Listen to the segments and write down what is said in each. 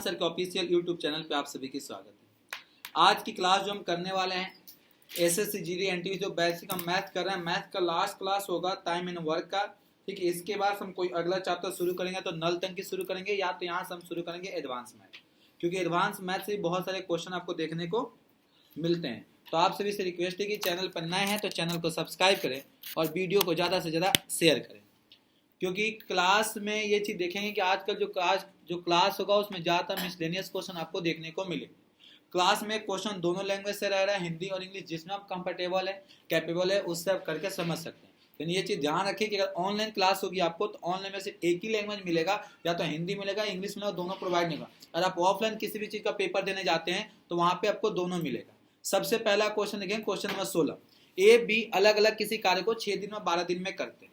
Sir के official YouTube channel पे आप सभी की स्वागत है। आज की क्लास जो हम करने वाले हैं एसएससी जीडी एनटीवी जो बेसिक हम मैथ कर रहे हैं, मैथ का लास्ट क्लास होगा टाइम एंड वर्क का। ठीक है, इसके बाद हम कोई अगला चैप्टर शुरू करेंगे तो नल तक की शुरू करेंगे या तो यहाँ से हम शुरू करेंगे एडवांस मैथ, क्योंकि एडवांस मैथ से बहुत सारे क्वेश्चन आपको देखने को मिलते हैं। तो आप सभी से रिक्वेस्ट है कि चैनल पर नए हैं तो चैनल को सब्सक्राइब करें और वीडियो को ज़्यादा से ज़्यादा शेयर करें, क्योंकि क्लास में ये चीज़ देखेंगे कि आजकल जो क्लास होगा उसमें ज़्यादातर मिसलेनियस क्वेश्चन आपको देखने को मिले। क्लास में क्वेश्चन दोनों लैंग्वेज से रह रहा है, हिंदी और इंग्लिश, जिसमें आप कंफर्टेबल है कैपेबल है उससे आप करके समझ सकते हैं। लेकिन ये चीज़ ध्यान रखिए कि अगर ऑनलाइन क्लास होगी आपको तो ऑनलाइन में सिर्फ एक ही लैंग्वेज मिलेगा, या तो हिंदी मिलेगा इंग्लिश मिलेगा, दोनों प्रोवाइड नहीं होगा। अगर आप ऑफलाइन किसी भी चीज़ का पेपर देने जाते हैं तो वहाँ पे आपको दोनों मिलेगा। सबसे पहला क्वेश्चन देखें, क्वेश्चन नंबर 16। ए बी अलग अलग किसी कार्य को 6 दिन में 12 दिन में करते हैं।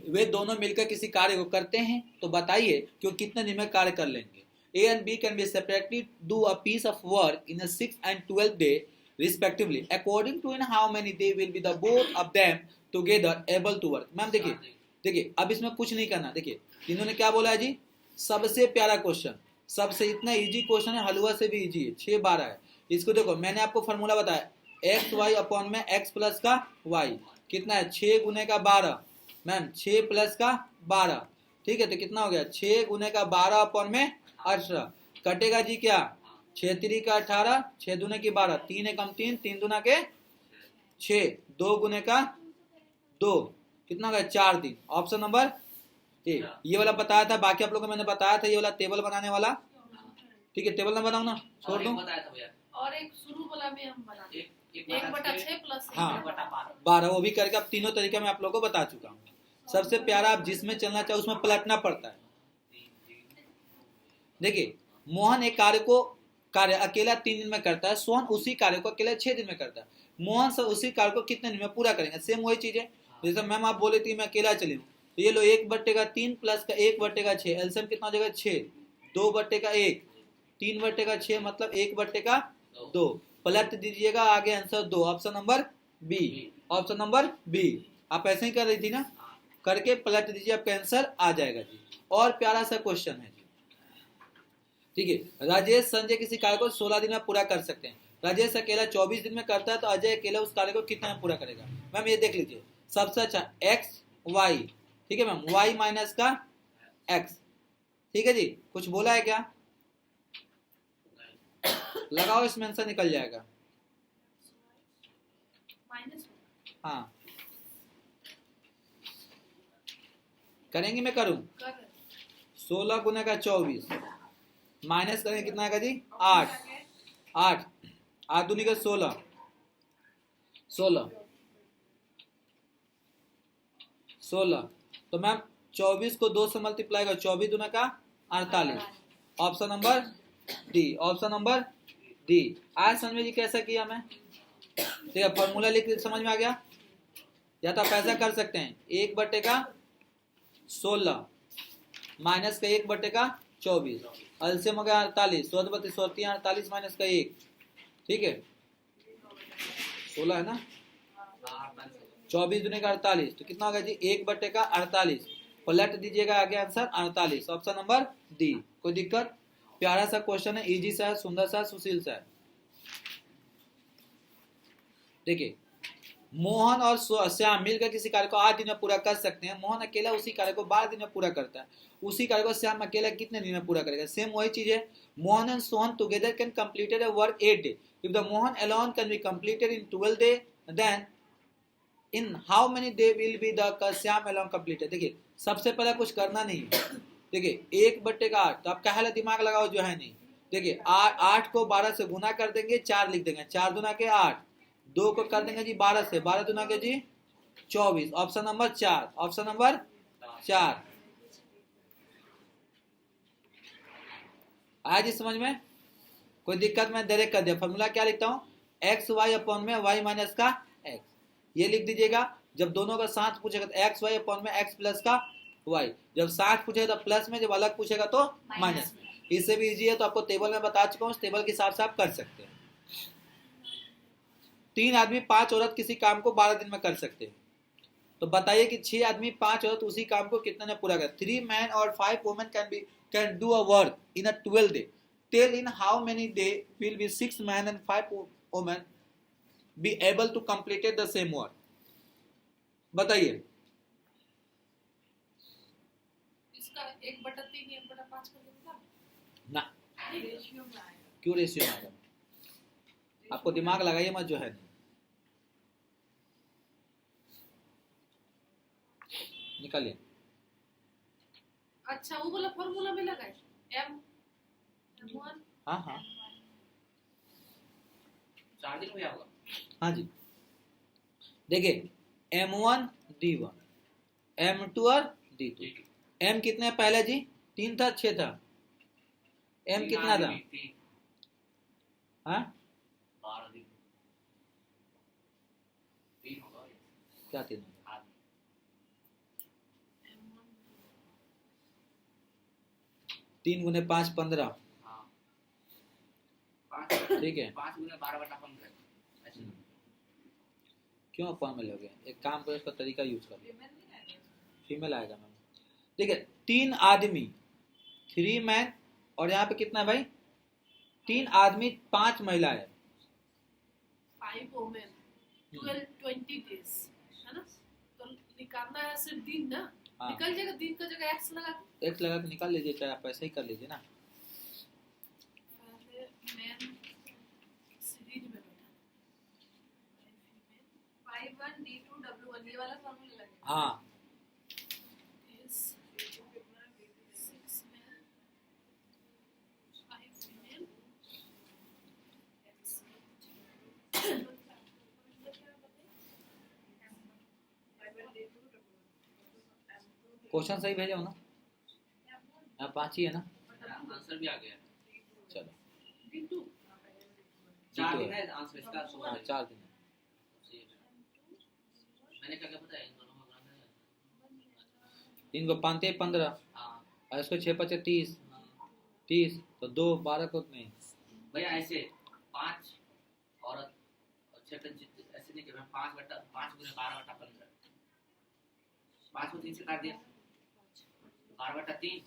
वे दोनों मिलकर किसी कार्य को करते हैं तो बताइए कि वो कितने दिन में कार्य कर लेंगे। A and B can be separately do a piece of work in 6 and 12 day respectively according to in how many day will be the both of them together able to work। Ma'am देखिए अब इसमें कुछ नहीं करना। देखिए इन्होंने क्या बोला है जी, सबसे प्यारा क्वेश्चन, सबसे इतना इजी क्वेश्चन है, हलवा से भी इजी है। 6 12 है। इसको देखो मैंने आपको फॉर्मूला बताया, एक्स वाई अपॉन में एक्स प्लस का वाई कितना है 6 गुने का 12। मैम 6 प्लस का 12, ठीक है, तो कितना हो गया 6 गुने का 12 अपॉन में 18। कटेगा जी क्या, 6 3 का 18, 6 दूने की 12, 3 एकम 3, 3 दूना के 6, 2 गुने का 2, कितना हो गया 4 दिन। Option number A. ये वाला बताया था, बाकी आप लोगों को मैंने बताया था ये वाला टेबल बनाने वाला। ठीक है, टेबल ना बनाऊं ना, छोड़ दूं। और एक शुरू वाला में हम बना 1/6 प्लस 12 वो भी करके अब तीनों तरीके में आप लोगों को बता चुका हूँ। सबसे प्यारा आप जिसमें चलना चाहो उसमें पलटना पड़ता है। देखिए मोहन एक कार्य अकेला 3 दिन में करता है, सोहन उसी कार्य को अकेला 6 दिन में करता है। मोहन से उसी कार्य को कितने दिन में पूरा करेंगे। सेम वही चीज है, जैसे मैम आप बोले थी मैं अकेला चली हूँ तो ये लो 1/3 प्लस का 1/6, एलसीएम कितना हो जाएगा 6, 2/1, 3/6 मतलब 1/2। पलट दीजिएगा आगे answer 2, option number B. Option number B आप ऐसे ही कर रही थी ना, करके पलट दीजिए आपका आंसर आ जाएगा जी। और प्यारा सा क्वेश्चन है जी, ठीक है। राजेश संजय किसी कार्य को 16 दिन में पूरा कर सकते हैं। राजेश अकेला 24 दिन में करता है तो अजय अकेला उस कार्य को कितना में पूरा करेगा। मैम ये देख लीजिए, सबसे अच्छा एक्स वाई, ठीक है मैम, वाई माइनस का एक्स, ठीक है जी। कुछ बोला है क्या, लगाओ इसमें आंसर निकल जाएगा। हाँ करेंगे, मैं करूं। 16 गुना का 24 माइनस करेंगे कितना आएगा जी 8, 8 दूनी का 16, 16 तो मैम 24 को 2 से मल्टीप्लाई करो, 24 दूना का 48। Option number D, option number D. आज समझ में जी कैसा किया मैं, ठीक है। फॉर्मूला लिख समझ में आ गया। या तो आप ऐसा कर सकते हैं 1/16 माइनस का 1/24, एलसीएम हो गया 48, 48 माइनस का 1, ठीक है 16 है ना, 24 दूने का 48 तो कितना होगा जी 1/48। पलट दीजिएगा आगे आंसर 48, ऑप्शन नंबर डी। कोई दिक्कत, प्यारा सा क्वेश्चन है, इजी सा है, सुंदर सा, सुशील सा है। देखिए मोहन और श्याम मिलकर किसी कार्य को 8 दिन में पूरा कर सकते हैं। मोहन अकेला उसी कार्य को 12 दिन में पूरा करता है, उसी कार्य को श्याम अकेला कितने दिन में पूरा करेगा। सेम वही चीज है, Mohan and Sohan together can completed a work 8 day. If the Mohan alone can B completed in 12 day, then in how many day will be the Shyam alone completed. देखिए सबसे पहले कुछ करना नहीं है। देखिए 1/8 तो आप क्या दिमाग लगाओ जो है नहीं। देखिए 8 को 12 से गुना कर देंगे, 4 लिख देंगे, 4 दूना के 8, 2 को कर देंगे जी 12 से, 12 दूना के जी 24, ऑप्शन नंबर 4, ऑप्शन नंबर 4। आया जी समझ में, कोई दिक्कत, मैं डायरेक्ट कर दिया। फॉर्मूला क्या लिखता हूँ, एक्स वाई अपॉन में वाई माइनस का एक्स, ये लिख दीजिएगा। जब दोनों का साथ पूछेगा तो एक्स वाई अपॉन में एक्स प्लस का वाई, जब साथ पूछेगा तो प्लस में, जब अलग पूछेगा तो माइनस में। इससे भी इजी है, तो आपको टेबल में बता चुका हूँ, टेबल के हिसाब से आप कर सकते हैं। 3 आदमी 5 औरत किसी काम को 12 दिन में कर सकते हैं, तो बताइए कि 6 आदमी 5 औरत उसी काम को कितने में पूरा कर। 3 मैन और 5 women can be can do a work in a 12 day, tell in how many day will be 6 men and 5 women be able to complete the same work. बताइए. इसका 1/3 1/5 कर देगा ना, रेशियो में आएगा. क्यों रेशियो में आएगा? आपको दिमाग लगाइए मत, जो है निकालिए. अच्छा वो वाला फॉर्मूला में लगाए M1. हाँ हाँ 4 दिन हो गया होगा. हाँ जी. देखिए M1 D1, M2 और D2. M कितने पहले जी? 3 था 6 था? M कितना था? हाँ 12 दिन 3 होगा. क्या 3? 3 गुने 5 15. हाँ ठीक है. 5 गुने 12/15. क्यों फॉर्मूले हो गए? एक काम करो, इसका तरीका यूज कर. फीमेल आएगा मैम. ठीक है. 3 आदमी 3 मैन, और यहाँ पे कितना है भाई? 3 आदमी 5 महिलाएं. 5 वुमेन 20 डेज है ना. तो निकालना है सिर्फ दिन ना. हाँ. निकल जाएगा दिन का जगह x लगा के. एक्स लगा के निकाल लीजिए, चाहे आप ऐसे ही कर लीजिए ना. पहले मेन सीरीज में बैठा 5 1 D2 W1 ये वाला फॉर्मूला लगेगा. हाँ 6 men 5 women क्वेश्चन सही भेजा हो ना? यहाँ 5 ही है ना? आंसर भी आ गया. चलो D2 4 दिन है आंसर इसका. हाँ 4 दिन है. मैंने क्या क्या बताया इन दोनों का गुणा है. 3 को 5 15, हाँ और इसको 6 5 30, 30 तो 2 12 को नहीं. भैया ऐसे 5 औरत और 6 ऐसे नहीं कि 5 गुने 12/15. 5 को 3 से काट दिया 12/3.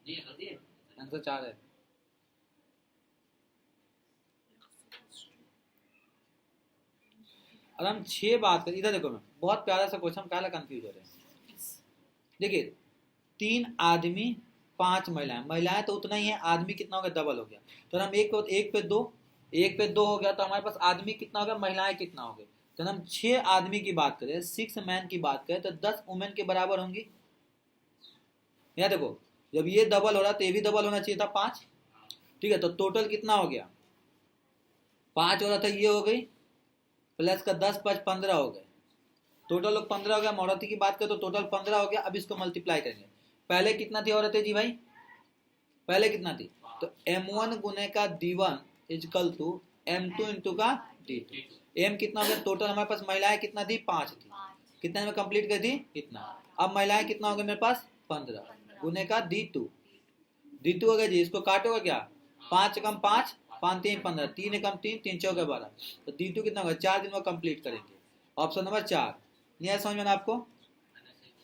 नहीं कर दिए. आंसर 4 है. और हम 6 बात करें. इधर देखो, मैं बहुत प्यारा सा क्वेश्चन, काला कंफ्यूज हो रहे हैं. देखिए 3 आदमी 5 महिलाएं. महिलाएं तो उतना ही है, आदमी कितना हो गया? डबल हो गया. तो हम एक पे 2, एक पे 2 हो गया, तो हमारे पास आदमी कितना हो गया, महिलाएं कितना हो गए? तो हम 6 आदमी की बात करें, 6 मैन की बात करें, तो 10 वुमेन के बराबर होंगी. यहाँ देखो, जब ये डबल हो रहा तो ये भी डबल होना चाहिए था 5. ठीक है. तो टोटल कितना हो गया? 5 हो रहा था, ये हो गई, प्लस का 10 5 15 हो गए. टोटल लोग 15 हो गया. औरतें की बात करें तो टोटल 15 हो गया. अब इसको मल्टीप्लाई करेंगे. पहले कितना थी औरतें जी भाई? पहले कितना थी? तो M1 गुने का D1 is equal to M2 into का D2. M कितना हो गया? टोटल हमारे पास महिलाएं कितना थी? 5 थी. कितने में कंप्लीट कर दी? इतना. अब महिलाएं कितना हो गया मेरे पास? 15 गुने का D2. D2 हो गया जी. इसको काटोगे क्या? 5 कम 5 5 3 15, 3 कम 3 3 4 12. तो D2 कितना होगा? 4 दिन में कंप्लीट करेंगे. Option number 4. नहीं आया समझ में आपको?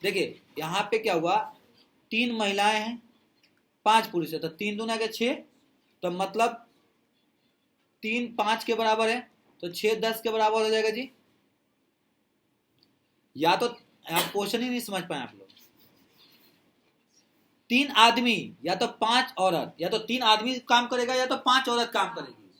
देखिए यहाँ पे क्या हुआ, 3 महिलाएं हैं 5 पुरुष है, तो 3 दूना के 6, तो मतलब 3 5 के बराबर है, तो 6 10 के बराबर हो जाएगा जी. या तो आप क्वेश्चन ही नहीं समझ पाए आप लोग. 3 आदमी या तो 5 औरत, या तो 3 आदमी काम करेगा या तो 5 औरत काम करेगी.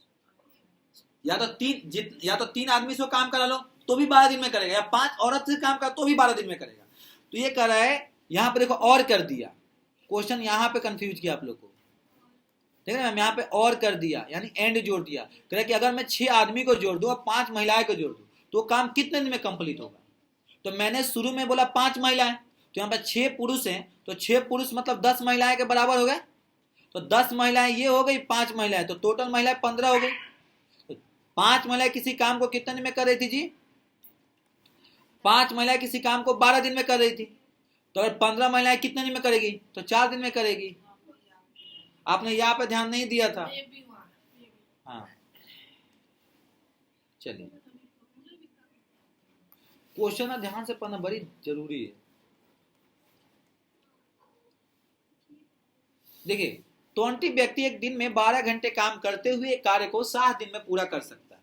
या तो 3 आदमी से काम करा लो तो भी 12 दिन में करेगा, या 5 औरत से काम करा तो भी 12 दिन में करेगा. तो ये कर रहा है यहाँ पे देखो, और कर दिया. क्वेश्चन यहाँ पे कंफ्यूज किया आप लोग को. देख रहे हैं, यहाँ पे और कर दिया, यानी एंड जोड़ दिया. कह रहा है कि अगर मैं 6 आदमी को जोड़ दूं और 5 महिलाएं को जोड़ दूं तो काम कितने दिन में कंप्लीट होगा? तो मैंने शुरू में बोला 5 महिलाएं, तो यहाँ पे 6 पुरुष हैं, तो 6 पुरुष मतलब 10 महिलाएं के बराबर हो गए. तो 10 महिलाएं ये हो गई, 5 महिलाएं, तो टोटल महिलाएं 15 हो गई. तो 5 महिलाएं किसी काम को कितने दिन में कर रही थी जी? 5 महिलाएं किसी काम को 12 दिन में कर रही थी. तो अगर 15 महिलाएं कितने दिन में करेगी? तो 4 दिन में करेगी. आपने यहाँ पे ध्यान नहीं दिया था. हाँ चलिए, क्वेश्चन ध्यान से पढ़ना बड़ी जरूरी है. देखिए 20 व्यक्ति एक दिन में 12 घंटे काम करते हुए एक कार्य को 7 दिन में पूरा कर सकता है।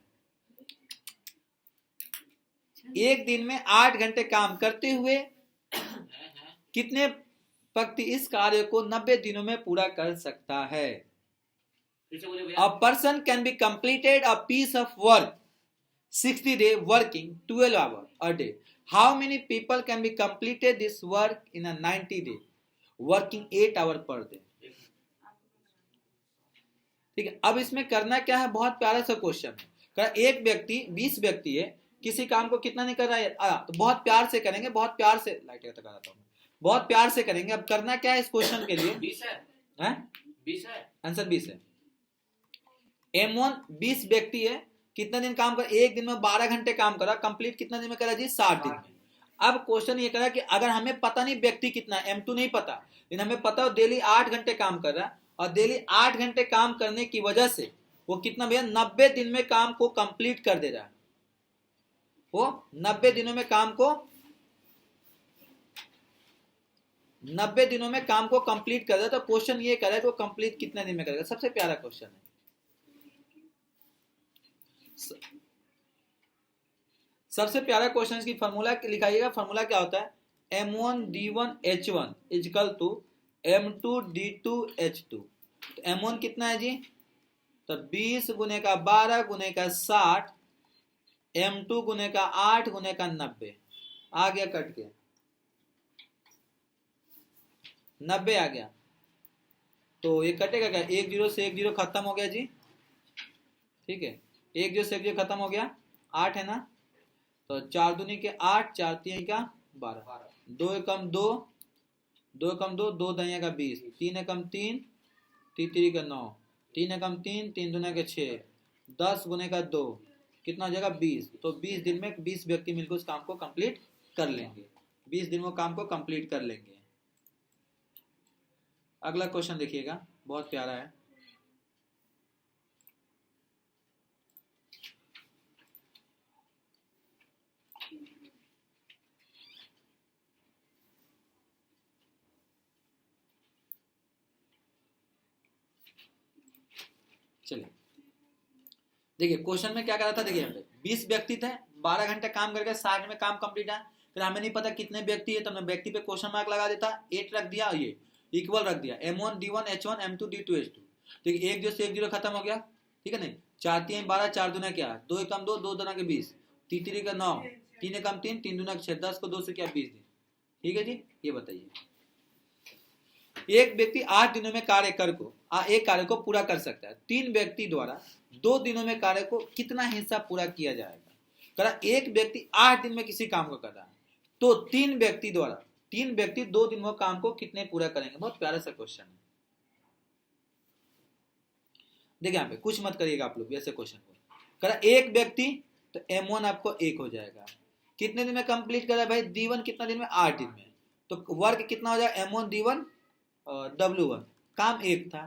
एक दिन में 8 घंटे काम करते हुए कितने व्यक्ति इस कार्य को 90 दिनों में पूरा कर सकता है? फिर से बोलिए A भैया। person can be completed a piece of work 60 day working 12 hours a day. How many people can be completed this work in a 90 day working 8 hours per day? ठीक है, अब इसमें करना क्या है, बहुत प्यारा सा क्वेश्चन है। एक व्यक्ति 20 व्यक्ति है, किसी काम को कितना नहीं कर रहा है, तो बहुत प्यार से करेंगे, बहुत प्यार से लाइट तक आता हूँ, बहुत प्यार से करेंगे। अब करना क्या है इस क्वेश्चन के लिए? 20 है, हैं? 20 है, आंसर 20 है। M1 20 व्यक्ति है, कितना दिन काम कर, एक दिन में 12 घंटे काम करा, कंप्लीट कितना दिन में करा जी? 60 दिन में। अब क्वेश्चन ये करा कि अगर हमें पता नहीं व्यक्ति कितना है, M2 नहीं पता, लेकिन हमें पता हो डेली 8 घंटे काम कर रहा है, और डेली 8 घंटे काम करने की वजह से वो कितना भैया 90 दिन में काम को कंप्लीट कर दे रहा है। वो 90 दिनों में काम को 90 दिनों में काम को कंप्लीट कर रहा है। तो क्वेश्चन ये करा है कि वो कंप्लीट कितने दिन में करेगा। सबसे प्यारा क्वेश्चन है। सबसे प्यारा क्वेश्चन की फॉर्मूला लिखाइएगा। फॉर्मूला क्या होता है? M1D1H1 is equal to M2D2H2। तो M1 कितना है जी? तो 20 गुने का 12 गुने का 60, M2 गुने का 8 गुने का 90 आ गया, कट के 90 आ गया। तो ये कटेगा क्या? 1 0 से 1 0 खत्म हो गया जी। ठीक है, 1 0 से 1 0 खत्म हो गया। 8 है ना, तो 4 दूनी के 8, 4 3 का 12, 2 एकम 2, 2 एकम 2, 2 दहिया का 20, 3 एकम 3, 3 3 का 9, 3 एकम 3, 3 दूना के 6, 10 गुने का 2 कितना हो जाएगा? 20। तो 20 दिन में 20 व्यक्ति मिलकर उस काम को कंप्लीट कर लेंगे। 20 दिन वो काम को कंप्लीट कर लेंगे। अगला क्वेश्चन देखिएगा, बहुत प्यारा है। चलिए देखिए क्वेश्चन में क्या करा था। देखिए यहाँ पे 20 व्यक्ति थे, 12 घंटे काम करके 60 में काम कंप्लीट है। फिर हमें नहीं पता कितने व्यक्ति है, तो मैं व्यक्ति पे क्वेश्चन मार्क लगा देता, 8 रख दिया, ये इक्वल रख दिया M1D1H1 M2D2H2। देखिए 1 0 से 1 0 खत्म हो गया। ठीक है नहीं, 4 3 12, 4 दूना क्या, 2 एकम 2, 2 दूना के 20, 3 3 का 9, 3 एकम 3, 3 दूना के 6, 10 को 2 से क्या 20 दिन। ठीक है जी, ये बताइए एक व्यक्ति 8 दिनों में कार्य कर को एक कार्य को पूरा कर सकता है। 3 व्यक्ति द्वारा 2 दिनों में कार्य को कितना हिस्सा पूरा किया जाएगा? करा एक व्यक्ति 8 दिन में किसी काम को कर रहा है, तो 3 व्यक्ति द्वारा 3 व्यक्ति 2 दिन में काम को कितने पूरा करेंगे? बहुत प्यारा सा क्वेश्चन है। देखिए यहाँ पे कुछ मत करिएगा आप लोग ऐसे क्वेश्चन को। करा एक व्यक्ति, तो M1 आपको 1 हो जाएगा। कितने दिन में कंप्लीट करा भाई? D1 कितना दिन में? 8 दिन में। तो वर्क कितना हो जाएगा? M1D1 W1, काम 1 था।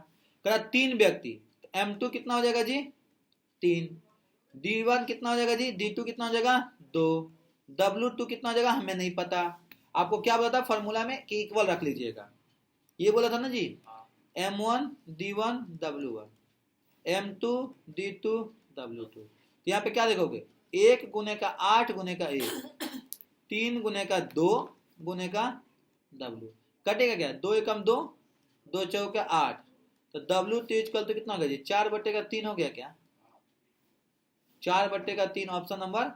करा 3 व्यक्ति, तो M2 कितना हो जाएगा जी? 3। D1 कितना हो जाएगा जी? D2 कितना हो जाएगा? 2। W2 कितना हो जाएगा? हमें नहीं पता। आपको क्या बोला था फॉर्मूला में कि इक्वल रख लीजिएगा, ये बोला था ना जी। M1 D1 W1 M2 D2 W2। तो यहाँ पे क्या देखोगे? 1 गुने का 8 गुने का 1, 3 गुने का 2 गुने का W, कटेगा क्या? 2 एकम 2, 2 चौके 8, तो W तेज कल तो कितना हो गया जी? 4/3 हो गया क्या? 4/3, ऑप्शन नंबर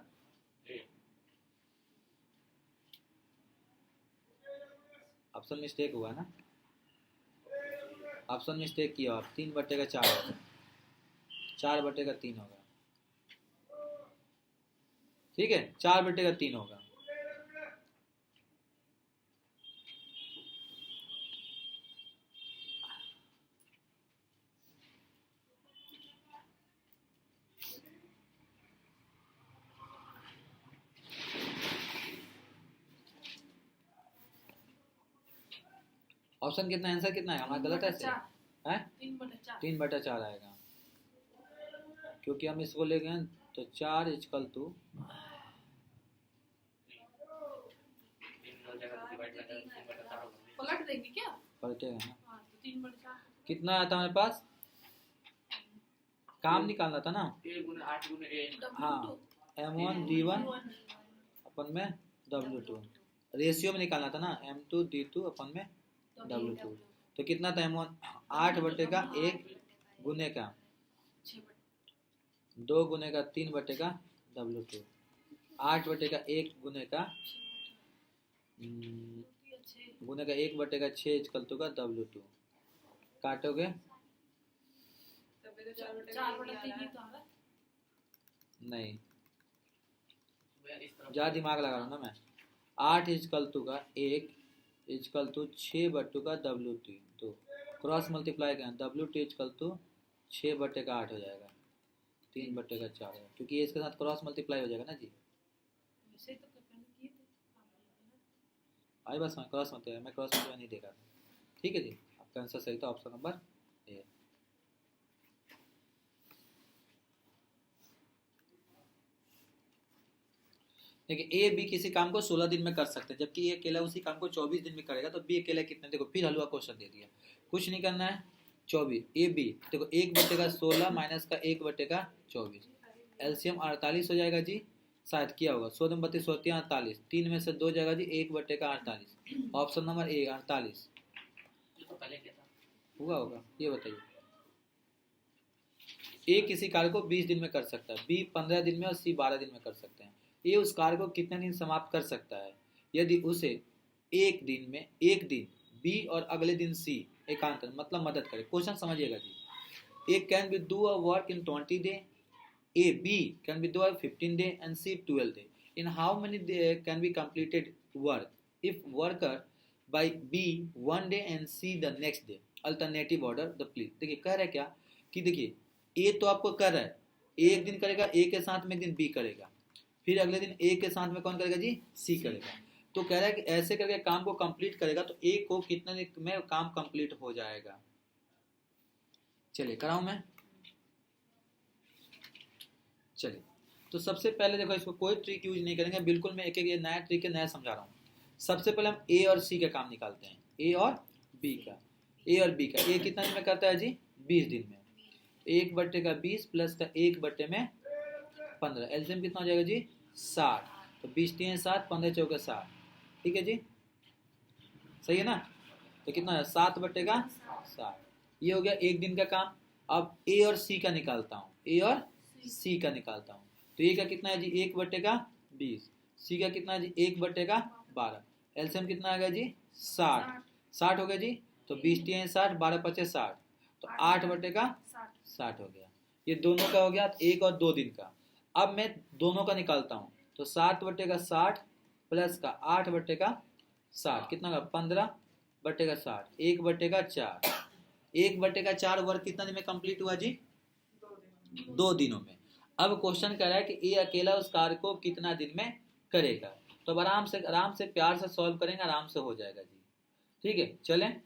ऑप्शन मिस्टेक हुआ ना, ऑप्शन मिस्टेक किया आप। 3/4 होगा, 4/3 होगा। ठीक है, 4/3 होगा। ऑप्शन कितना, आंसर कितना है हमारा? गलत है, 3/4 आएगा, क्योंकि हम इसको ले गए तो 4 इक्वल टू पलट देंगे क्या? पलटेगा ना। हाँ, तो 3/4 कितना आया था हमारे पास, काम निकालना था ना। A गुने 8 गुने A हाँ, M1 D1 अपन में W2 रेशियो में निकालना था ना, M2 D2 अपन में W2। तो कितना था M1, 8 बटे का 1 गुने का 2 गुने का 3 बटे का W2, 8 बटे का 1 गुने का 1 बटे का 6 इक्वल टू का W2। काटोगे 4/3 ही तो आ रहा है। नहीं, इस तरफ ज़्यादा दिमाग लगा रहा हूँ ना मैं। 8 इक्वल टू का 1 इक्वल टू 6 बट्टू का W2, तो क्रॉस मल्टीप्लाई करें W2 इक्वल टू 6 बट्टे का 8 हो जाएगा, 3 बट्टे का 4 है, क्योंकि ये इसके साथ क्रॉस मल्टीप्लाई हो जाएगा ना जी। वैसे ही तो पहले किए थे आई बस मैं क्रॉस मल्टीप्लाई, मैं क्रॉस मल्टीप्लाई नहीं देखा था। ठीक है जी, आपका आंसर सही था, ऑप्शन नंबर ए। देखिए ए बी किसी काम को 16 दिन में कर सकते हैं, जबकि ए अकेला उसी काम को 24 दिन में करेगा, तो बी अकेला कितने, देखो फिर हलवा क्वेश्चन दे दिया, कुछ नहीं करना है। 24 ए बी, देखो 1 बटे का 16 माइनस का 1 बटे का 24, एलसीएम 48 हो जाएगा जी। शायद किया होगा, 100 में 32 होती है 48, 3 में से 2 जाएगा जी, 1 बटे का 48, ऑप्शन नंबर ए 48 तो पहले क्या था हुआ होगा, ये बताइए। ए किसी कार्य को 20 दिन में कर सकता है, बी 15 दिन में और सी 12 दिन में कर सकते हैं। ए उस कार्य को कितने दिन समाप्त कर सकता है यदि उसे एक दिन बी और अगले दिन सी एकांतर मतलब मदद करे। क्वेश्चन समझिएगा जी। A can be do a work in 20 day, A B can be do a 15 day and C 12 day. In how many day can B completed work if worker by B 1 day and C the next day, alternative order the please. देखिए कह रहा है क्या कि देखिए ए तो आपको कर रहा है, एक दिन करेगा ए के साथ में, एक दिन बी करेगा, फिर अगले दिन ए के साथ में कौन करेगा जी, सी करेगा। तो कह रहा है कि ऐसे करके काम को कंप्लीट करेगा तो ए को कितने दिन में काम कंप्लीट हो जाएगा। चलिए कराऊं मैं, चलिए। तो सबसे पहले देखो, इसको कोई ट्रिक यूज नहीं करेंगे, बिल्कुल मैं एक एक ये नया ट्रिक है, नया समझा रहा हूँ। सबसे पहले हम ए और सी का काम निकालते हैं, ए और बी का। ए और बी का, ए कितना दिन में करता है जी, 20 दिन में। 1 बट्टे का 20 प्लस का 1 बट्टे में 15, एलसीएम कितना हो जाएगा जी, 60। तो 20 3 7, 15 चौके 60, ठीक है जी, सही है ना। तो कितना है, 7 बट्टे का 60। ये हो गया एक दिन का काम। अब ए और सी का निकालता हूँ, ए और सी का निकालता हूँ। तो ए का कितना है जी, 1 बट्टे का 20, सी का कितना है जी, 1 बट्टे का 12, एलसीएम कितना आ गया जी, 60। 60 हो गया जी, तो 20 3 60, 12 5 60, तो 8 बट्टे का 60 हो गया। ये दोनों का हो गया, 1 और 2 दिन का। अब मैं दोनों का निकालता हूँ, तो 7 बट्टे का 60 प्लस का 8 बट्टे का 60 कितना का, 15 बट्टे का 60, 1 बट्टे का 4, 1 बट्टे का 4 वर्क कितना दिन में कंप्लीट हुआ जी, 2 दिनों में। अब क्वेश्चन कह रहा है कि ए अकेला उस कार्य को कितना दिन में करेगा। तो आराम से प्यार से सॉल्व करेंगे, आराम से हो जाएगा जी। ठीक है, चलें।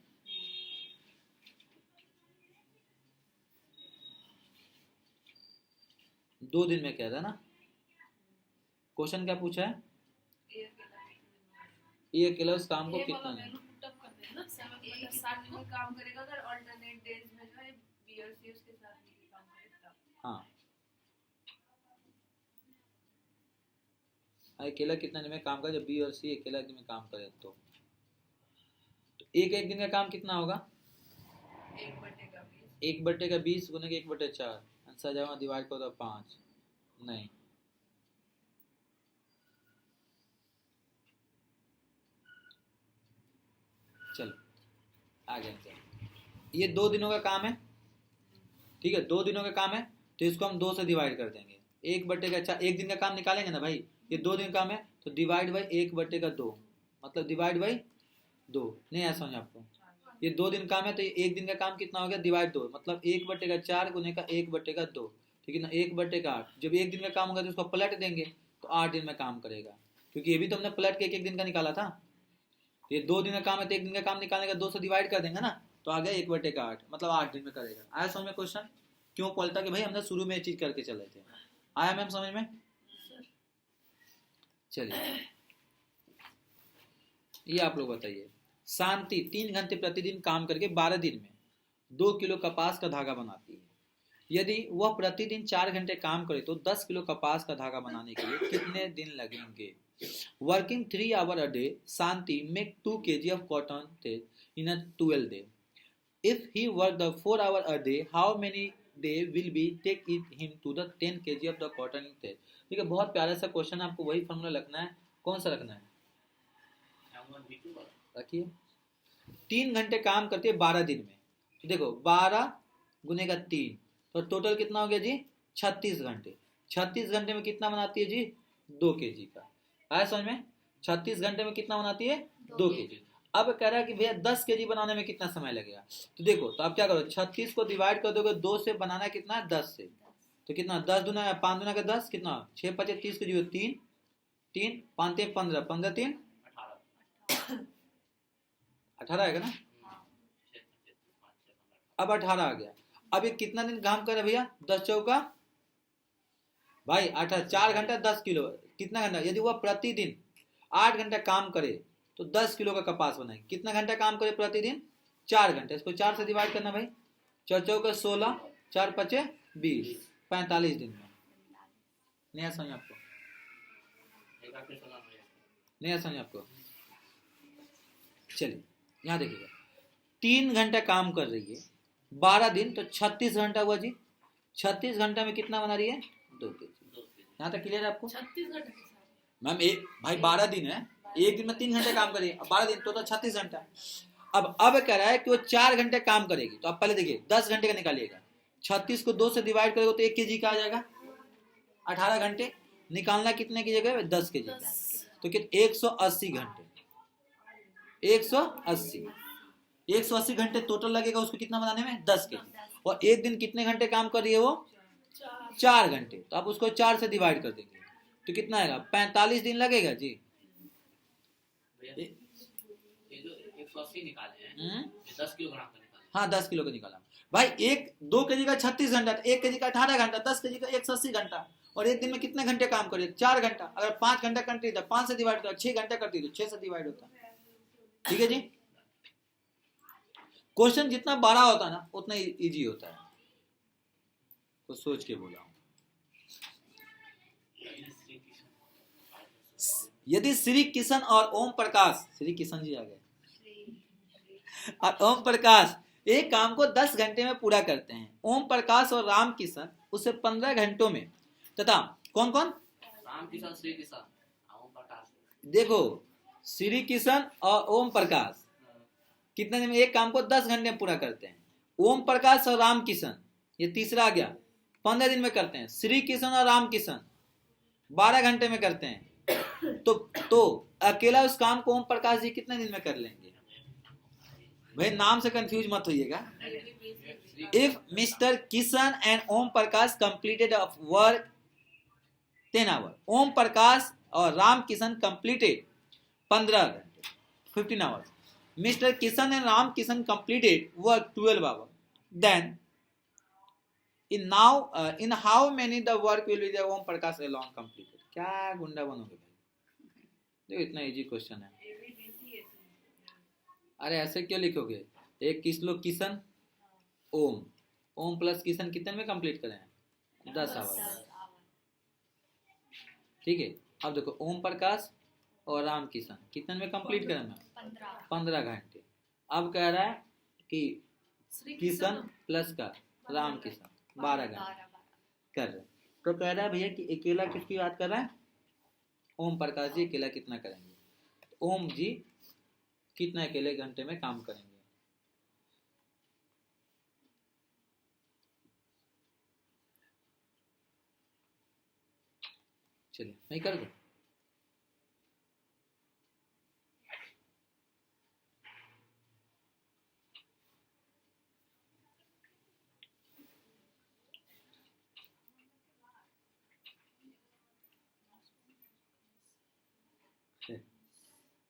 दो दिन में कह रहा ना, क्वेश्चन क्या पूछा है, ये अकेला उस काम को कितना दिन में काम करेगा, अगर अल्टरनेट डेज में जो है बी और सी उसके साथ भी काम करेगा। हाँ, अकेला कितना दिन में काम करे, जब बी और सी अकेला दिन में काम करे तो एक दिन का काम कितना होगा, 1 बट्टे का 20 गुने के 1 बट्टे 4, आंसर जाएगा डिवाइड करो तो 5 नहीं, चलो आगे आंसर। ये 2 दिनों का काम है, ठीक है, 2 दिनों का काम है, तो इसको हम 2 से डिवाइड कर देंगे। 1 बट्टे का 4, एक दिन का काम निकालेंगे ना भाई, ये 2 दिन का काम है, तो डिवाइड बाई 1 बट्टे का 2, मतलब डिवाइड बाई 2, नहीं ऐसा समझ आपको। ये 2 दिन काम है, तो ये एक दिन का काम कितना हो गया, डिवाइड 2, मतलब 1 बट्टे का 4 गुने का 1 बट्टे का 2, ठीक है ना, 1 बट्टे का 8। जब एक दिन का काम होगा तो उसको पलट देंगे, तो 8 दिन में काम करेगा, क्योंकि ये भी तो हमने पलट के एक दिन का निकाला था। ये 2 दिन का काम है, तो एक दिन का काम निकालने का 2 से डिवाइड कर देंगे ना, तो आ गया 1 बटे का 8, मतलब 8 दिन में करेगा। आया समझ में क्वेश्चन, क्यों पलटा कि भाई हमने शुरू में ये चीज करके चले थे। आया मैम समझ में, चलिए ये आप लोग बताइए। शांति 3 घंटे प्रतिदिन काम करके 12 दिन में 2 किलो कपास का धागा बनाती है। यदि वह प्रतिदिन 4 घंटे काम करे तो 10 किलो कपास का धागा बनाने के लिए कितने दिन लगेंगे? Working 3 hour a day, Shanti make 2 kg of cotton thread in a 12 day. If he work the 4 hour a day, how many day will be take it him to the 10 kg of the cotton thread? ठीक है, बहुत प्यारा सा question है, आपको वही formula रखना है। कौन सा रखना है? रखिए। 3 घंटे काम करती है 12 दिन में, तो देखो 12 गुने का 3, तो टोटल कितना हो गया जी? 36 घंटे। 36 घंटे में कितना बनाती है जी? 2 kg का। आया समझ में? 36 घंटे में कितना बनाती है? 2 kg। अब कह रहा है कि भैया 10 kg बनाने में कितना समय लगेगा? तो देखो, तो आप क्या करो, 36 को डिवाइड कर दोगे 2 से, बनाना कितना है? 10 से। तो कितना? 10 दूना 5 दूना का 10, कितना? 6 5 30 के जो 3 3 5 3 15, 15 3 18 आएगा ना? अब 18 आ गया। अब ये कितना दिन काम करे भैया? 10 चौका भाई 18, 4 घंटा 10 किलो, कितना घंटा? यदि वह प्रतिदिन 8 घंटा काम करे तो 10 किलो का कपास बनाए। कितना घंटा काम करे प्रतिदिन? 4 घंटे। इसको 4 से डिवाइड करना भाई, 4 चौका 16, 4 5 20, 45 दिन में। नहीं समझ आपको? नहीं समझ आपको? चलिए यहाँ देखिएगा, 3 घंटा काम कर रही है 12 दिन, तो 36 घंटा हुआ जी। 36 घंटा में कितना बना रही है? 2 kg। यहाँ तक क्लियर है आपको? 36 घंटे के साथ मैम एक भाई 12 दिन है, एक दिन में 3 घंटे काम करिए, 12 दिन तो 36 घंटा। अब कह रहा है कि वो 4 घंटे काम करेगी, तो आप पहले देखिए 10 घंटे का निकालिएगा। 36 को 2 से डिवाइड करोगे तो 1 kg का आ जाएगा। 18 घंटे निकालना कितने की जगह? 10 kg। तो कितने? 180 घंटे। 180 घंटे टोटल लगेगा उसको कितना बनाने में? 10 kg। और एक दिन कितने घंटे काम कर रही है वो? 4 घंटे। तो आप उसको 4 से डिवाइड कर देंगे तो कितना आएगा? 45 दिन लगेगा जी। ये जो 180 निकाले हैं, 10 किलो ग्राम का निकाले। हाँ 10 किलो का निकाला भाई। 2 kg का 36 घंटा, 1 kg का 18 घंटा, 10 kg का 180 घंटा। और एक दिन में कितने घंटे काम करे? 4 घंटा। अगर 5 घंटा करती तो 5 से डिवाइड होता, 6 घंटा करती तो 6 से डिवाइड होता। ठीक है जी। क्वेश्चन जितना बड़ा होता है ना उतना इजी होता है, तो सोच के बोला हूं। यदि श्री किशन और ओम प्रकाश, श्री किशन जी आ गए, और ओम प्रकाश एक काम को 10 घंटे में पूरा करते हैं, ओम प्रकाश और राम किशन उसे 15 घंटों में, तथा कौन कौन? राम किशन, श्री किशन, ओम प्रकाश। देखो श्री किशन और ओम प्रकाश कितने दिन में एक काम को 10 घंटे में पूरा करते हैं। ओम प्रकाश और राम किशन, ये तीसरा आ गया, 15 दिन में करते हैं। श्री किशन और राम किशन 12 घंटे में करते हैं। तो अकेला उस काम को ओम प्रकाश जी कितने दिन में कर लेंगे? भाई नाम से कंफ्यूज मत होइएगा। If mister Kishan and Om Prakash completed work 10 hour, Om Prakash और राम किशन कंप्लीटेड 15 घंटे 15 hours, Mr. Kishan and Ram Kishan completed work 12 hours. Then, in how many the work will be the Om Prakash alone completed? क्या गुंडा बनोगे भाई? देखो इतना इजी क्वेश्चन है। अरे ऐसे क्यों लिखोगे? एक किसलो किशन ओम प्लस किशन कितने में कंप्लीट करें? 10 आवर। ठीक है। अब देखो ओम प्रकाश और राम किशन कितने में कंप्लीट करें? 15 घंटे। अब कह रहा है कि किशन प्लस का राम किशन 12 घंटे कर रहे हैं। तो कह रहा है भैया कि अकेला किसकी बात कर रहा है? ओम प्रकाश जी अकेला कितना करेंगे? ओम जी कितना अकेले घंटे में काम करेंगे? चलिए मैं कर दूं।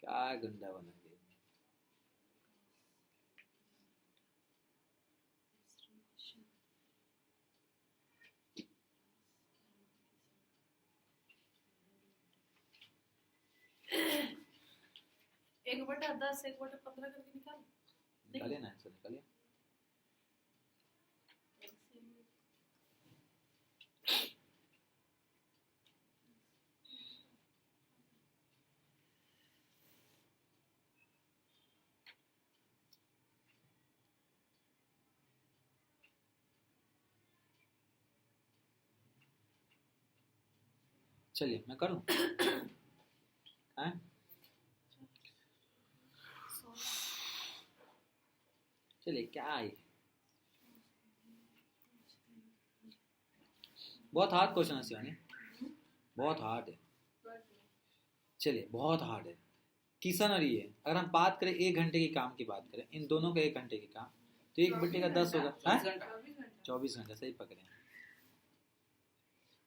क्या गंदा बना दिया। एक बटा 10 1/15 करके निकालिए ना, ऐसा निकालिए। चलिए मैं करूं हैं? चलिए क्या है ये? बहुत हार्ड क्वेश्चन है शिवानी, बहुत हार्ड है। चलिए बहुत हार्ड है। किशन और ये अगर हम बात करें 1 घंटे की काम की बात करें, इन दोनों का 1 घंटे की काम, तो 1 बटे का 10 होगा। 24 घंटा 24 घंटा सही पकड़े।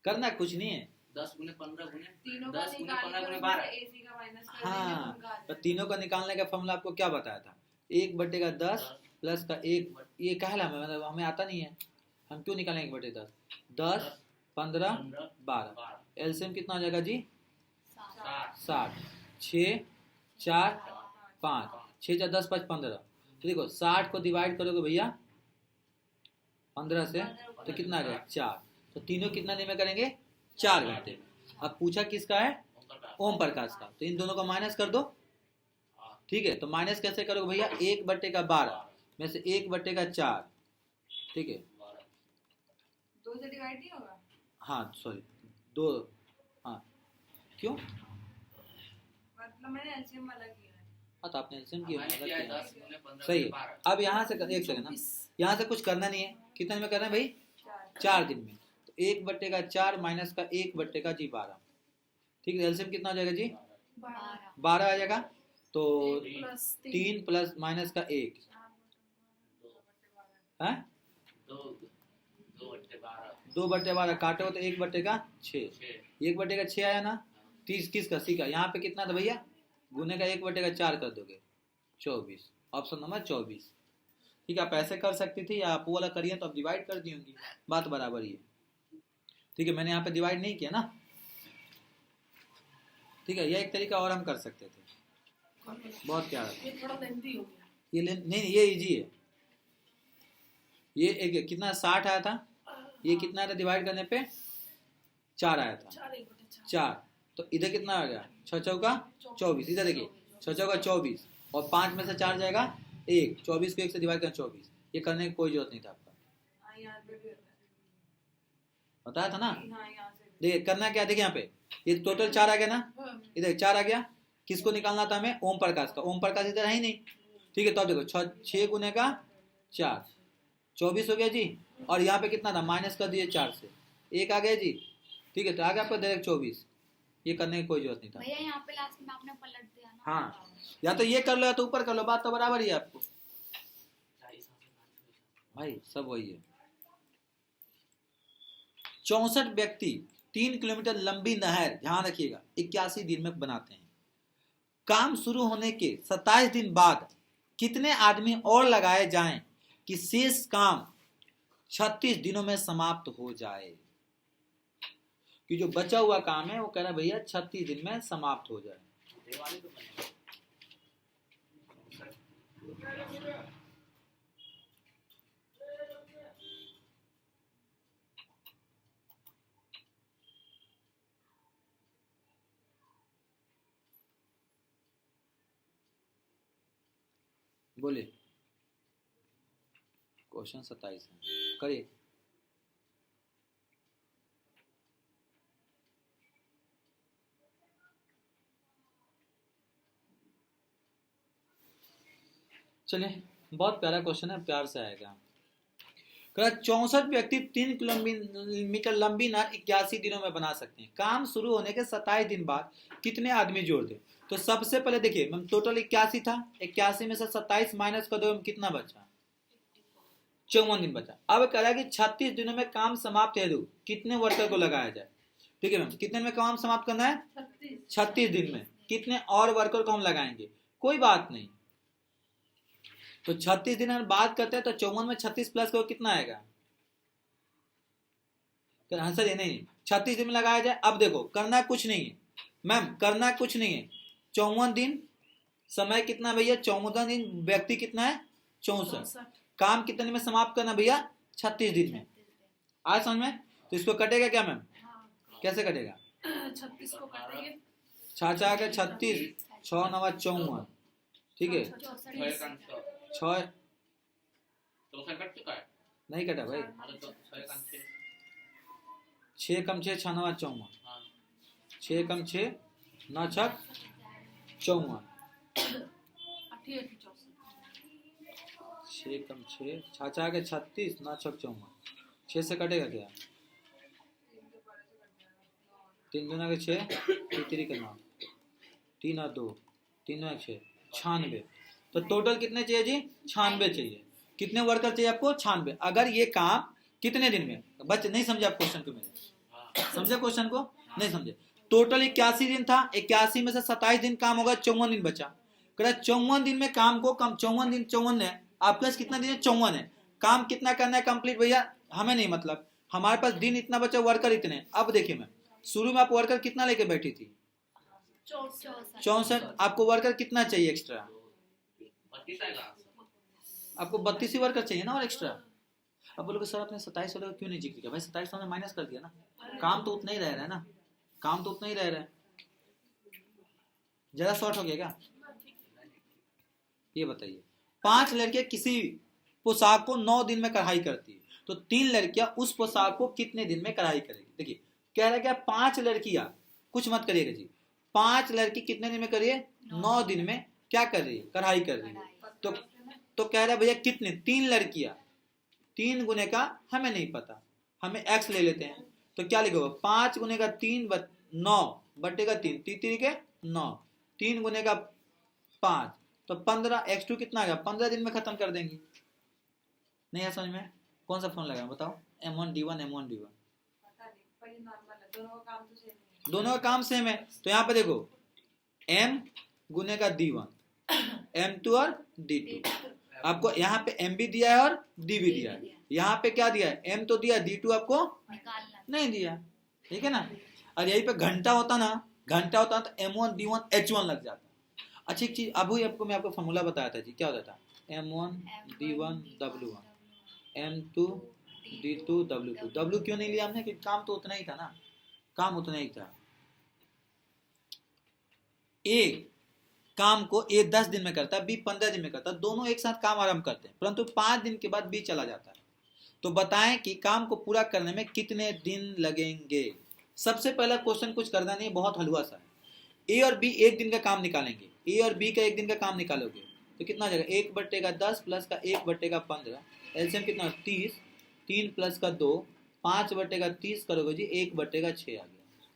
करना कुछ नहीं है। 10 गुने 15 गुने तीनों का 10 गुने निकाल 15 कर गुने उसमें 12 से AC का माइनस कर हाँ, देंगे, उनका आ तो जाएगा। तीनों का निकालने का फॉर्मूला आपको क्या बताया था? 1 बटे का 10 प्लस का 1, ये कहला में मतलब हमें आता नहीं है, हम क्यों निकालेंगे 1 बटे 10? 10 15 12, एलसीएम कितना हो जाएगा जी? 60। 6 4 5, 6 4 10 5 15। तो देखो 60 को डिवाइड करोगे भैया 15 से तो कितना आ गया? 4। तो तीनों कितना दिन में करेंगे? 4 घंटे में। अब पूछा किसका है? ओम प्रकाश का, तो इन दोनों को माइनस कर दो। ठीक है, तो माइनस कैसे करोगे भैया? 1 बटे का 12 में से 1 बटे का 4। ठीक है, 2 से डिवाइड नहीं होगा? हाँ सॉरी 2, हाँ क्यों? मतलब मैंने एलसीएम वाला किया है। हाँ तो आपने एलसीएम किया मैंने मतलब किया है किया। 10 गुने 15 सही गुने है। 12। अब यहाँ से एक सेकंड ना, यहाँ से कुछ करना नहीं है। कितने दिन में करना है भाई? 4 दिन में। तो 1 बटे का 4 माइनस का 1 बटे का जी 12। ठीक है, एलसीएम कितना हो जाएगा जी? 12 आ जाएगा। तो 3 प्लस माइनस का 1 है 2 बटे 12, काटो तो 1 बटे का 6। 1 बटे का 6 आया ना? 30 किसका? सी का। यहाँ पे कितना था भैया? गुने का 1 बटे का 4 कर दोगे 24। Option number 24। ठीक है, आप ऐसे कर सकती थी या आप वो वाला करिए तो आप डिवाइड कर दी होंगी, बात बराबर ही है। ठीक है, मैंने यहाँ पे डिवाइड नहीं किया ना। ठीक है, यह एक तरीका और हम कर सकते थे। बहुत प्यारा। ये थोड़ा लेंथी हो गया। ये नहीं, ये इजी है। ये एक कितना 60 आया था, ये कितना आया था डिवाइड करने पे? 4 आया था। 4। तो इधर कितना आ गया? 6 चौका 24। इधर देखिए 6 चौका 24 और 5 में से 4 जाएगा 1। 24 को 1 से डिवाइड कर 24। ये करने की कोई जरूरत नहीं था आपका, हाँ, यहाँ पे भी होता है। बताया था ना। हाँ, यहाँ से भी। देखिए करना क्या, देखिए यहाँ पे ये टोटल 4 आ गया ना, इधर 4 आ गया। किसको निकालना था हमें? ओम प्रकाश का। ओम प्रकाश इधर है ही नहीं। ठीक है, तो अब देखो 6 गुने का 4 24 हो गया जी। और यहाँ पे कितना था? माइनस कर दिए 4 से 1 आ गया जी। ठीक है, तो आ गया आपका डायरेक्ट 24। ये करने की कोई जरूरत नहीं था भैया यहाँ पे लास्ट में आपने पलट दिया ना। हाँ, या तो ये कर लो या तो ऊपर कर लो, बात तो बराबर ही है आपको भाई, सब वही है। 64 व्यक्ति 3 किलोमीटर लंबी नहर, ध्यान रखिएगा, 81 दिन में बनाते हैं। काम शुरू होने के 27 दिन बाद कितने आदमी और लगाए जाएं कि शेष काम 36 दिनों में समाप्त हो जाए? कि जो बचा हुआ काम है वो कह रहा है भैया 36 दिन में समाप्त हो जाए। बोले क्वेश्चन 27 है, करिए। चलिए, बहुत प्यारा क्वेश्चन है, प्यार से आएगा। 64 व्यक्ति 3 किलोमीटर लंबी नहर 81 दिनों में बना सकते हैं। काम शुरू होने के 27 दिन बाद कितने आदमी जोड़ दें? तो सबसे पहले देखिए, हम टोटल 81 था, 81 में से 27 माइनस कर दो, कितना बचा? 54 दिन बचा। अब कह रहा है कि 36 दिनों में काम समाप्त हेतु कितने वर्कर को लगाया जाए? ठीक है मैम, कितने में काम समाप्त करना है? 36 दिन में। कितने और वर्कर को हम लगाएंगे? कोई बात नहीं। तो 36 दिन में बात करते हैं तो 54 में 36 प्लस करो, कितना आएगा? आंसर ये नहीं, 36 दिन में लगाया जाए। अब देखो करना कुछ नहीं है मैम, करना कुछ नहीं है। 54 दिन, समय कितना भैया? 14 दिन, व्यक्ति कितना है? 64। काम कितने दिन में समाप्त करना भैया? 36 दिन में। आज समझ में? तो इसको कटेगा क्या मैम? कैसे कटेगा? 36 को काटेंगे, 6 आ गया 36, 6 9 54। ठीक है, 6 कट चुका है। नहीं कटा भाई, तो 6 6 कम 6 6 9 54। 6 कम 6 9 छक 54, 6 कम 6 छाछा के 36 9 छक 54, 6 से कटेगा क्या, 3 दूना के 6 3 के 9, 3 और 2 3 और 6 96। तो टोटल कितने चाहिए जी, 96 चाहिए। कितने वर्कर चाहिए आपको, 96। अगर ये काम कितने दिन में, बच्चे नहीं समझे आप क्वेश्चन को, मेरे समझे क्वेश्चन को, नहीं समझे। टोटल 81 दिन था, 81 में से 27 दिन काम होगा, 54 दिन बचा। 54 दिन में काम को कम 54 दिन 54 है, आपके पास कितना दिन है, 54 है। काम कितना करना है कंप्लीट भैया, हमें नहीं मतलब, हमारे पास दिन इतना बचा, वर्कर इतने। अब देखिए मैं शुरू में आप वर्कर कितना लेके बैठी थी, 64। आपको वर्कर कितना चाहिए एक्स्ट्रा, 32 आएगा। आपको 32 ही वर्कर चाहिए ना और एक्स्ट्रा। अब बोलोगे सर आपने 27 वाले क्यों नहीं जिक्र किया, भाई 27 हमने माइनस कर दिया ना, काम तो उतना ही रह रहा है ना, काम तो उतना ही रह रहा है, ज्यादा शॉर्ट हो गया क्या। ये बताइए, 5 लड़कियां किसी पोशाक को 9 दिन में कढ़ाई करती है, तो 3 लड़कियां उस पोशाक को कितने दिन में कढ़ाई करेगी। देखिए कह रहा क्या, 5 लड़कियां, कुछ मत करिएगा जी, 5 लड़की कितने दिन में करिए, 9 दिन में क्या कर रही है, कढ़ाई कर रही है। तो कह रहा है भैया कितने, 3 लड़कियां, 3 गुने का हमें नहीं पता, हमें x ले लेते हैं। तो क्या लिखोगे, 5 गुने का 3 9 बटे का 3 3 के 9, 3 गुने का 5 तो 15, x2 कितना आ गया, 15 दिन में खत्म कर देंगे। नहीं है समझ में, कौन सा फोन लगा बताओ, M1D1 M1D1, दोनों का काम सेम है। तो यहाँ पे देखो m गुने का D1, M2 और D2, आपको यहाँ पे M भी दिया है और D भी दिया है। यहाँ पे क्या दिया है, M तो दिया, D2 आपको नहीं दिया, ठीक है ना। और यही पे घंटा होता ना, घंटा होता तो M1 D1 H1 लग जाता। अच्छी एक चीज अभी आपको मैं आपको फॉर्मूला बताया था जी, क्या होता था, M1 D1 W1 M2 D2 W2। W क्यों नहीं लिया हमने, क्योंकि काम तो उतना ही था ना, काम उतना ही था। ए काम को ए 10 दिन में करता है, बी 15 दिन में करता है, दोनों एक साथ काम आरंभ करते हैं, परंतु 5 दिन के बाद बी चला जाता है। तो बताएं कि काम को पूरा करने में कितने दिन लगेंगे। सबसे पहला क्वेश्चन कुछ करना नहीं, बहुत हलवा सा है। ए और बी 1 दिन का काम निकालेंगे, ए और बी का 1 दिन का काम निकालोगे तो कितना आ जाएगा, 1 बट्टे का 10 प्लस का 1 बट्टे का 15, एलसीएम कितना 30, 3 प्लस का 2, 5 बट्टे का 30 करोगे जी, 1 बट्टे का 6 आ गया।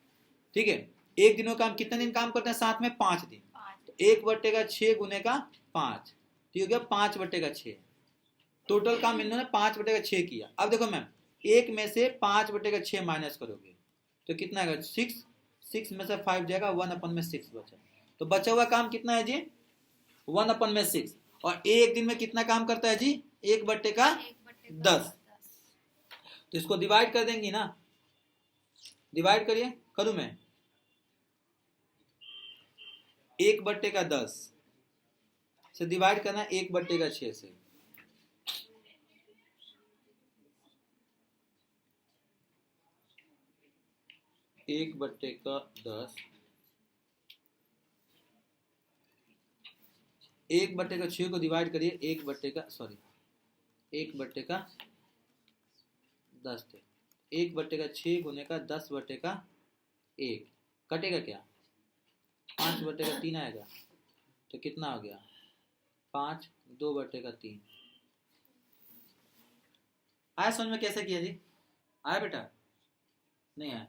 ठीक है, 1 दिनों का हम कितने दिन काम करते हैं, साथ में 5 दिन, तो 1 बट्टे का 6 गुने का 5, ठीक हो गया 5 बट्टे का 6। टोटल काम इन्होंने 5 बट्टे का 6 किया। अब देखो मैम, 1 में से 5 बट्टे का 6 माइनस करोगे तो कितना आएगा, 6, 6 में से 5 जाएगा, 1/6 बचा। तो बचा हुआ काम कितना है जी, 1/6। और एक दिन में कितना काम करता है जी, 1 बट्टे का 10। तो इसको डिवाइड कर देंगे ना, डिवाइड करिए, करूं मैं, 1 बट्टे का 10 से डिवाइड करना 1 बट्टे का 6 से, एक बट्टे का 10, 1 बट्टे का 6 को डिवाइड करिए 1 बट्टे का 10 थे, 1 बट्टे का 6 गुने का 10 बट्टे का 1 कटेगा क्या, 5 बट्टे का 3 आएगा, तो कितना हो गया 5, 2 बट्टे का 3। आया समझ में कैसे किया जी, आया बेटा, नहीं आया,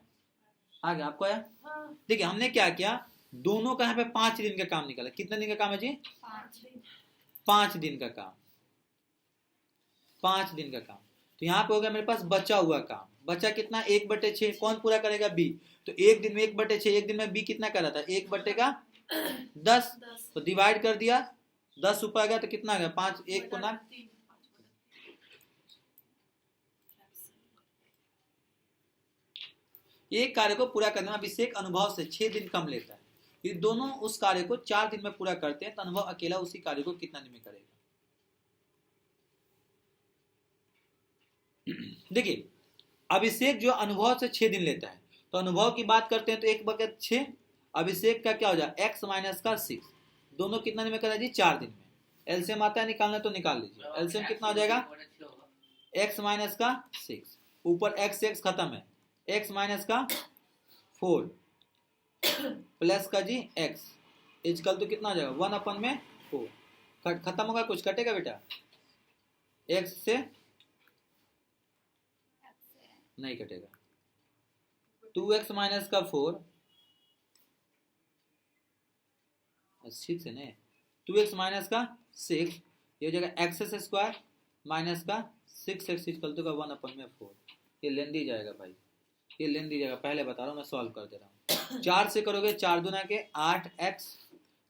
आ गया, आपको आया। देखिए हमने क्या किया, दोनों का यहाँ पे 5 दिन का काम निकाला। कितने दिन का काम है जी, 5 दिन का काम, 5 दिन का काम। तो यहाँ पे हो गया मेरे पास बचा हुआ काम, बचा कितना 1/6, कौन पूरा करेगा, बी। तो एक दिन में 1/6, एक दिन में बी कितना कर रहा था, 1 बट्टे का 10, तो डिवाइड कर दिया, 10 ऊपर आ गया तो कितना आ गया 5, 1 को ना, एक कार्य को पूरा करने में अभिषेक अनुभव से 6 दिन कम लेता है। यदि दोनों उस कार्य को 4 दिन में पूरा करते हैं तो अनुभव अकेला उसी कार्य को कितना दिन में करेगा। देखिए अभिषेक जो अनुभव से 6 दिन लेता है, तो अनुभव की बात करते हैं तो 1/6, अभिषेक का क्या हो जाए x माइनस का 6, दोनों कितना दिन में करा जी, 4 दिन में। एलसीएम आता है निकालना तो निकाल लीजिए, एलसीएम कितना हो जाएगा, x माइनस का 6, ऊपर x खत्म है, x माइनस का 4, प्लस का जी एक्स इजकल तो कितना हो जाएगा 1/4। खत्म होगा, कुछ कटेगा बेटा एक्स से नहीं कटेगा। 2x माइनस का 4 6 है नहीं, 2x माइनस का 6 ये हो जाएगा एक्स स्क्वायर माइनस का 6x इक्वल टू का 1/4। ये लेंदी जाएगा भाई, ये लेंदी जाएगा, पहले बता रहा हूँ, मैं सॉल्व कर दे रहा हूँ। 4 से करोगे 4 दूना के 8x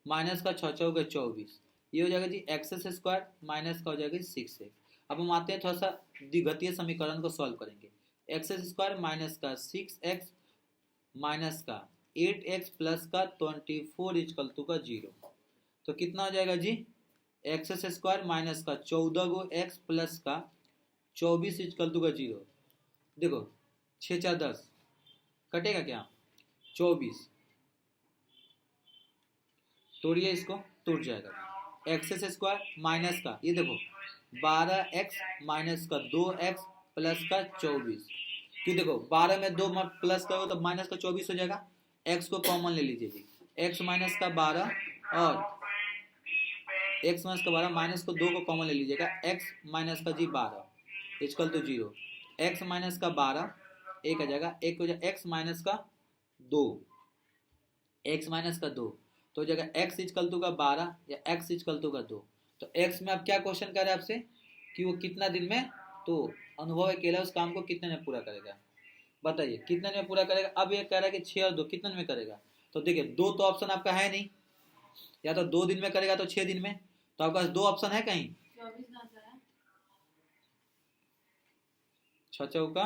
माइनस का 6 चौके 24, ये हो जाएगा जी एक्स स्क्वायर माइनस का हो जाएगा 6x। अब हम आते हैं थोड़ा सा द्विघातीय समीकरण को सॉल्व करेंगे। एक्स स्क्वायर माइनस का 6x माइनस का 8x प्लस का 24 इक्वल टू का 0, तो कितना हो जाएगा जी एक्स स्क्वायर माइनस का 14 गो x प्लस का 24 इक्वल टू का 0। देखो 6 4 10 कटेगा क्या 24, तोड़िए इसको, टूट जाएगा। एक्स स्क्वायर माइनस का ये देखो 12x माइनस का 2x प्लस का 24, कि देखो 12 में 2 प्लस करो तो माइनस का 24 हो जाएगा। x को कॉमन ले लीजिए जी, x माइनस का 12 और x माइनस का 12 माइनस को 2 को कॉमन ले लीजिएगा, x माइनस का जी 12 इक्वल टू 0, x माइनस का 12 एक आ जाएगा, एक हो जाएगा x माइनस का 2, x माइनस का 2 तो हो जाएगा x इक्वल टू का 12 या x इक्वल टू का 2। तो x में अब क्या क्वेश्चन कर रहे हैं आपसे कि वो कितना दिन में, तो अनुभव अकेला उस काम को कितने में पूरा करेगा, बताइए कितने में पूरा करेगा। अब ये कह रहा है कि 6 और 2 कितने में करेगा, तो देखिए 2 तो ऑप्शन आपका है नहीं, या तो 2 दिन में करेगा तो 6 दिन में, तो आपके पास 2 ऑप्शन है कहीं 6 चौका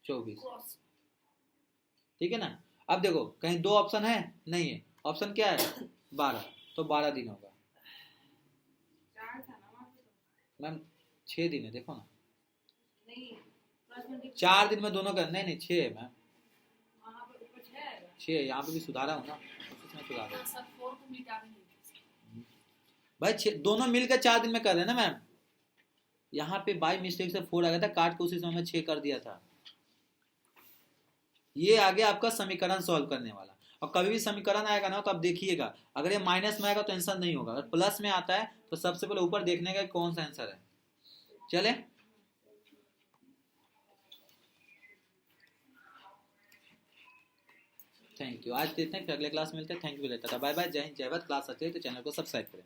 24, क्रॉस ठीक है ना। अब देखो कहीं 2 ऑप्शन है नहीं है, ऑप्शन क्या है 12, तो 12 दिन होगा 4 था ना वहाँ पे तो। मैम 6 दिन है, देखो ना नहीं प्लस में 4 दिन में दोनों का नहीं 6 है मैम, वहाँ पे ऊपर 6 आएगा। 6 है, यहाँ पे भी सुधारा हूँ ना, उसमें सुधारा हाँ हूँ। सर 4 को मिटा भी नहीं। भाई दोनों मिलकर 4 दिन में कर रहे हैं ना मैम, यहाँ पे बाई मिस्टेक से 4 आ गया था, काट के उसी समय में 6 कर दिया था। ये आ गया आपका समीकरण सॉल्व करने वाला। और कभी भी समीकरण आएगा ना तो आप देखिएगा, अगर ये माइनस में आएगा तो आंसर नहीं होगा, अगर प्लस में आता है तो सबसे पहले ऊपर देखने का कौन सा आंसर है। चले थैंक यू, आज इतने, फिर अगले क्लास मिलते हैं। थैंक यू लेता था, बाय बाय, जय हिंद जय भारत। क्लास अच्छी है तो चैनल को सब्सक्राइब करें।